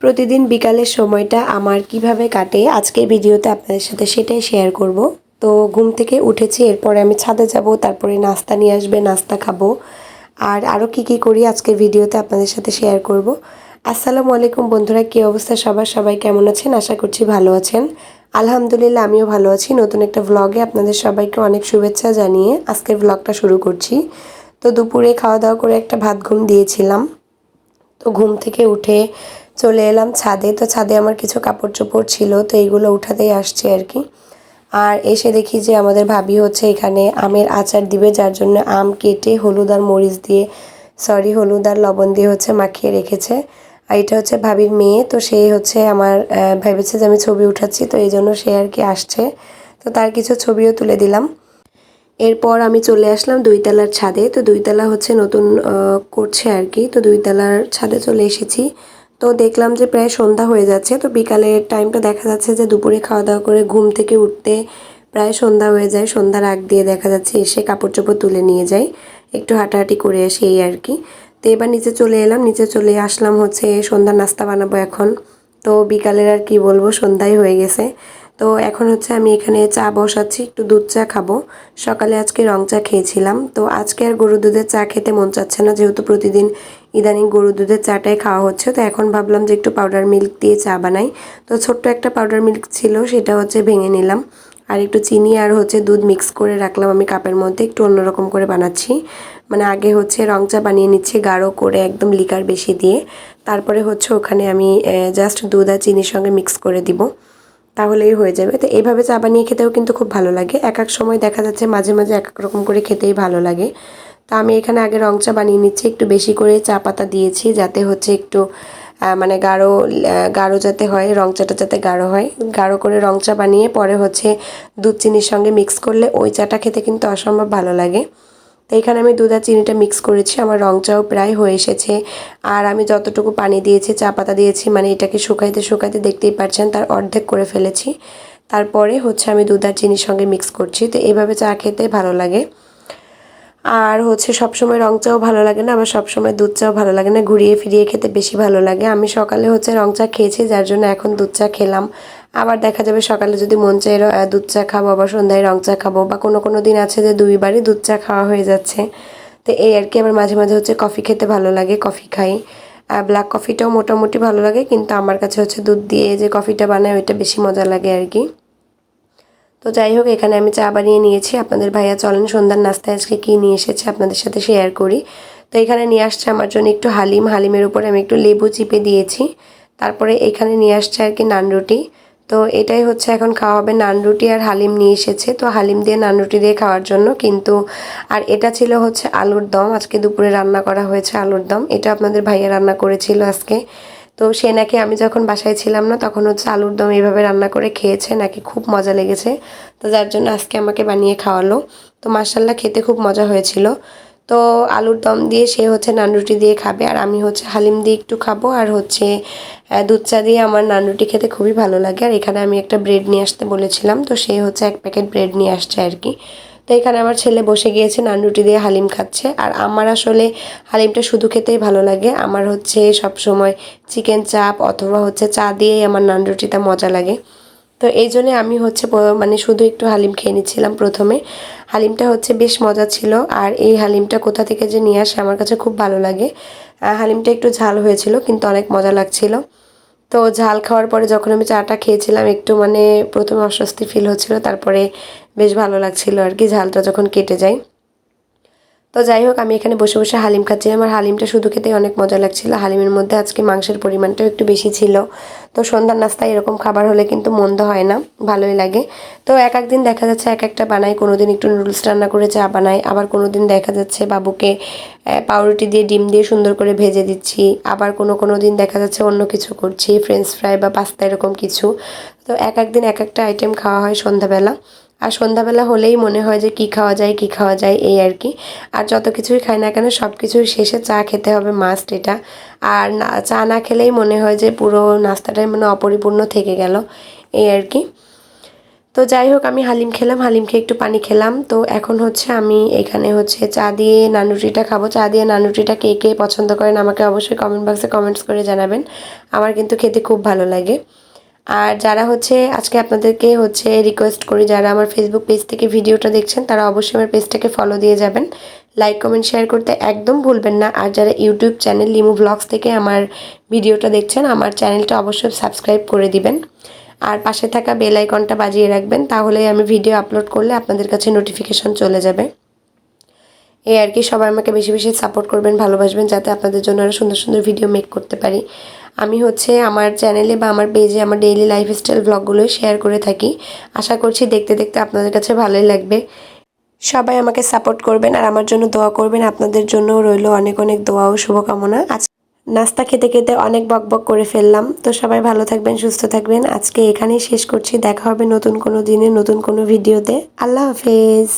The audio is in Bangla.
প্রতিদিন বিকালের সময়টা আমার কিভাবে কাটে আজকের ভিডিওতে আপনাদের সাথে সেটাই শেয়ার করব। তো ঘুম থেকে উঠেছি, এরপরে আমি ছাদে যাব, তারপরে নাস্তা নিয়ে আসবে, নাস্তা খাবো। আর আরও কি করি আজকের ভিডিওতে আপনাদের সাথে শেয়ার করব। আসসালামু আলাইকুম বন্ধুরা, কী অবস্থা সবার? সবাই কেমন আছেন? আশা করছি ভালো আছেন। আলহামদুলিল্লাহ আমিও ভালো আছি। নতুন একটা ভ্লগে আপনাদের সবাইকে অনেক শুভেচ্ছা জানিয়ে আজকের ভ্লগটা শুরু করছি। তো দুপুরে খাওয়া দাওয়া করে একটা ভাত ঘুম দিয়েছিলাম। তো ঘুম থেকে উঠে চলে এলাম ছাদে। তো ছাদে আমার কিছু কাপড় চোপড় ছিল, তো এইগুলো উঠাতেই আসছে আর কি। আর এসে দেখি যে আমাদের ভাবি হচ্ছে এখানে আমের আচার দিবে, যার জন্য আম কেটে হলুদ আর মরিচ দিয়ে হলুদ আর লবণ দিয়ে হচ্ছে মাখিয়ে রেখেছে। আর এটা হচ্ছে ভাবির মেয়ে, তো সে হচ্ছে আমার ভেবেছে যে আমি ছবি উঠাচ্ছি, তো এই জন্য সে আর কি আসছে। তো তার কিছু ছবিও তুলে দিলাম। এরপর আমি চলে আসলাম দুইতলার ছাদে। তো দুইতলা হচ্ছে নতুন করছে আর কি। তো দুইতলার ছাদে চলে এসেছি। তো দেখলাম যে প্রায় সন্ধ্যা হয়ে যাচ্ছে। তো বিকালের টাইমটা দেখা যাচ্ছে যে দুপুরে খাওয়া দাওয়া করে ঘুম থেকে উঠতে প্রায় সন্ধ্যা হয়ে যায়। সন্ধ্যার আগ দিয়ে দেখা যাচ্ছে এসে কাপড় চোপড় তুলে নিয়ে যাই, একটু হাঁটাহাঁটি করে আসি এই আর কি। তো এবার নিচে চলে এলাম, নিচে চলে আসলাম হচ্ছে সন্ধ্যার নাস্তা বানাবো এখন। তো বিকালের আর কি বলবো, সন্ধ্যাই হয়ে গেছে। তো এখন হচ্ছে আমি এখানে চা বসাচ্ছি, একটু দুধ চা খাবো। সকালে আজকে রং চা খেয়েছিলাম, তো আজকে আর গরুর দুধের চা খেতে মন চাচ্ছে না, যেহেতু প্রতিদিন ইদানিং গরুর দুধের চাটাই খাওয়া হচ্ছে। তো এখন ভাবলাম যে একটু পাউডার মিল্ক দিয়ে চা বানাই। তো ছোট্ট একটা পাউডার মিল্ক ছিল, সেটা হচ্ছে ভেঙে নিলাম। আর একটু চিনি আর হচ্ছে দুধ মিক্স করে রাখলাম আমি কাপের মধ্যে, একটু অন্যরকম করে বানাচ্ছি। মানে আগে হচ্ছে রং চা বানিয়ে নিচ্ছি গাঢ় করে, একদম লিকার বেশি দিয়ে। তারপরে হচ্ছে ওখানে আমি জাস্ট দুধ আর চিনির সঙ্গে মিক্স করে দিব, তাহলেই হয়ে যাবে। তো এইভাবে চা বানিয়ে খেতেও কিন্তু খুব ভালো লাগে। এক এক সময় দেখা যাচ্ছে মাঝে মাঝে এক এক রকম করে খেতেই ভালো লাগে। তো আমি এখানে আগে রং চা বানিয়ে নিচ্ছি, একটু বেশি করে চা পাতা দিয়েছি, যাতে হচ্ছে একটু মানে গাঢ় গাঢ় যাতে হয়, রং চাটা যাতে গাঢ় হয়। গাঢ় করে রং চা বানিয়ে পরে হচ্ছে দুধ চিনির সঙ্গে মিক্স করলে ওই চাটা খেতে কিন্তু অসম্ভব ভালো লাগে। তো এখানে আমি দুধ আর চিনিটা মিক্স করেছি, আমার রং চাও প্রায় হয়ে এসেছে। আর আমি যতটুকু পানি দিয়েছি, চা পাতা দিয়েছি, মানে এটাকে শুকাইতে শুকাইতে দেখতেই পাচ্ছেন তার অর্ধেক করে ফেলেছি। তারপরে হচ্ছে আমি দুধ আর চিনির সঙ্গে মিক্স করছি। তো এইভাবে চা খেতে ভালো লাগে। আর হচ্ছে সবসময় রং চাও ভালো লাগে না, আবার সবসময় দুধ চাও ভালো লাগে না, ঘুরিয়ে ফিরিয়ে খেতে বেশি ভালো লাগে। আমি সকালে হচ্ছে রং চা খেয়েছি, যার জন্য এখন দুধ চা খেলাম। আবার দেখা যাবে সকালে যদি মন চায় দুধ চা খাবো, আবার সন্ধ্যায় রং চা খাবো, বা কোনো দিন আছে যে দুইবারই দুধ চা খাওয়া হয়ে যাচ্ছে। তো এই আর কি। আবার মাঝে মাঝে হচ্ছে কফি খেতে ভালো লাগে, কফি খাই। ব্ল্যাক কফিটাও মোটামুটি ভালো লাগে, কিন্তু আমার কাছে হচ্ছে দুধ দিয়ে যে কফিটা বানায় ওইটা বেশি মজা লাগে আর কি। তো যাই হোক, এখানে আমি চা বানিয়ে নিয়েছি। আপনাদের ভাইয়া চলেন সন্ধ্যার নাস্তায় আজকে কী নিয়ে এসেছে আপনাদের সাথে শেয়ার করি। তো এখানে নিয়ে আসছে আমার জন্য একটু হালিম, হালিমের উপরে আমি একটু লেবু চিপে দিয়েছি। তারপরে এখানে নিয়ে আসছে আর কি নান রুটি। তো এটাই হচ্ছে এখন খাওয়া হবে, নান রুটি আর হালিম নিয়ে এসেছে। তো হালিম দিয়ে নান রুটি দিয়ে খাওয়ার জন্য কিন্তু। আর এটা ছিল হচ্ছে আলুর দম, আজকে দুপুরে রান্না করা হয়েছে আলুর দম। এটা আপনাদের ভাইয়া রান্না করেছিল আজকে। তো সে নাকি আমি যখন বাসায় ছিলাম না তখন হচ্ছে আলুর দম এইভাবে রান্না করে খেয়েছে, নাকি খুব মজা লেগেছে। তো যার জন্য আজকে আমাকে বানিয়ে খাওয়ালো। তো মাশাল্লাহ খেতে খুব মজা হয়েছিল। তো আলুর দম দিয়ে সে হচ্ছে নান রুটি দিয়ে খাবে, আর আমি হচ্ছে হালিম দিয়ে একটু খাবো, আর হচ্ছে দুধ চা দিয়ে আমার নান রুটি খেতে খুবই ভালো লাগে। আর এখানে আমি একটা ব্রেড নিয়ে আসতে বলেছিলাম, তো সে হচ্ছে এক প্যাকেট ব্রেড নিয়ে আসছে আর কি। তো এখানে আমার ছেলে বসে গিয়েছে নান রুটি দিয়ে হালিম খাচ্ছে। আর আমার আসলে হালিমটা শুধু খেতেই ভালো লাগে। আমার হচ্ছে সব সময় চিকেন চাপ অথবা হচ্ছে চা দিয়েই আমার নান রুটিটা মজা লাগে। তো এই জন্যে আমি হচ্ছে মানে শুধু একটু হালিম খেয়ে নিচ্ছিলাম প্রথমে। হালিমটা হচ্ছে বেশ মজা ছিল। আর এই হালিমটা কোথা থেকে যে নিয়ে আসে আমার কাছে খুব ভালো লাগে। হালিমটা একটু ঝাল হয়েছিল, কিন্তু অনেক মজা লাগছিল। তো ঝাল খাওয়ার পরে যখন আমি চাটা খেয়েছিলাম একটু মানে প্রথমে অস্বস্তি ফিল হচ্ছিল, তারপরে বেশ ভালো লাগছিল আর কি ঝালটা যখন কেটে যায়। তো যাই হোক, আমি এখানে বসে বসে হালিম খাচ্ছিলাম। আর হালিমটা শুধু খেতে অনেক মজা লাগছিল। হালিমের মধ্যে আজকে মাংসের পরিমাণটাও একটু বেশি ছিল। তো সন্ধ্যার নাস্তায় এরকম খাবার হলে কিন্তু মন্দ হয় না, ভালোই লাগে। তো এক এক দিন দেখা যাচ্ছে এক একটা বানাই, কোনো দিন একটু নুডলস রান্না করে চা বানাই, আবার কোনো দিন দেখা যাচ্ছে বাবুকে পাউরুটি দিয়ে ডিম দিয়ে সুন্দর করে ভেজে দিচ্ছি, আবার কোনো দিন দেখা যাচ্ছে অন্য কিছু করছি, ফ্রেঞ্চ ফ্রাই বা পাস্তা এরকম কিছু। তো এক এক দিন এক একটা আইটেম খাওয়া হয় সন্ধ্যাবেলা। আর সন্ধ্যাবেলা হলেই মনে হয় যে কী খাওয়া যায় এই আর কি। আর যত কিছুই খাই না কেন সব কিছুর শেষে চা খেতে হবে, মাস্ট এটা। আর না, চা না খেলেই মনে হয় যে পুরো নাস্তাটাই মানে অপরিপূর্ণ থেকে গেল এই আর কি। তো যাই হোক আমি হালিম খেলাম, হালিম খেয়ে একটু পানি খেলাম। তো এখন হচ্ছে আমি এখানে হচ্ছে চা দিয়ে নানরুটিটা খাবো। চা দিয়ে নানরুটিটা কে কে পছন্দ করেন আমাকে অবশ্যই কমেন্ট বক্সে কমেন্টস করে জানাবেন। আমার কিন্তু খেতে খুব ভালো লাগে। আর যারা হচ্ছে আজকে আপনাদেরকে হচ্ছে রিকোয়েস্ট করি, যারা আমার ফেসবুক পেজ থেকে ভিডিওটা দেখছেন তারা অবশ্যই আমার পেজটাকে ফলো দিয়ে যাবেন, লাইক কমেন্ট শেয়ার করতে একদম ভুলবেন না। আর যারা ইউটিউব চ্যানেল লিমু ব্লগস থেকে আমার ভিডিওটা দেখছেন আমার চ্যানেলটা অবশ্যই সাবস্ক্রাইব করে দিবেন আর পাশে থাকা বেল আইকনটা বাজিয়ে রাখবেন, তাহলেই আমি ভিডিও আপলোড করলে আপনাদের কাছে নোটিফিকেশন চলে যাবে। এই আর কি, সবাই আমাকে বেশি বেশি সাপোর্ট করবেন, ভালোবাসবেন, যাতে আপনাদের জন্য আরও সুন্দর সুন্দর ভিডিও মেক করতে পারি। আমি হচ্ছে আমার চ্যানেলে বা আমার পেজে আমার ডেইলি লাইফস্টাইল ব্লগগুলো শেয়ার করে থাকি। আশা করছি দেখতে দেখতে আপনাদের কাছে ভালোই লাগবে। সবাই আমাকে সাপোর্ট করবেন আর আমার জন্য দোয়া করবেন। আপনাদের জন্যও রইল অনেক অনেক দোয়া ও শুভকামনা। আজ নাস্তা খেতে খেতে অনেক বকবক করে ফেললাম। তো সবাই ভালো থাকবেন, সুস্থ থাকবেন। আজকে এখানেই শেষ করছি। দেখা হবে নতুন কোনো দিনে নতুন কোনো ভিডিওতে। আল্লাহ হাফেজ।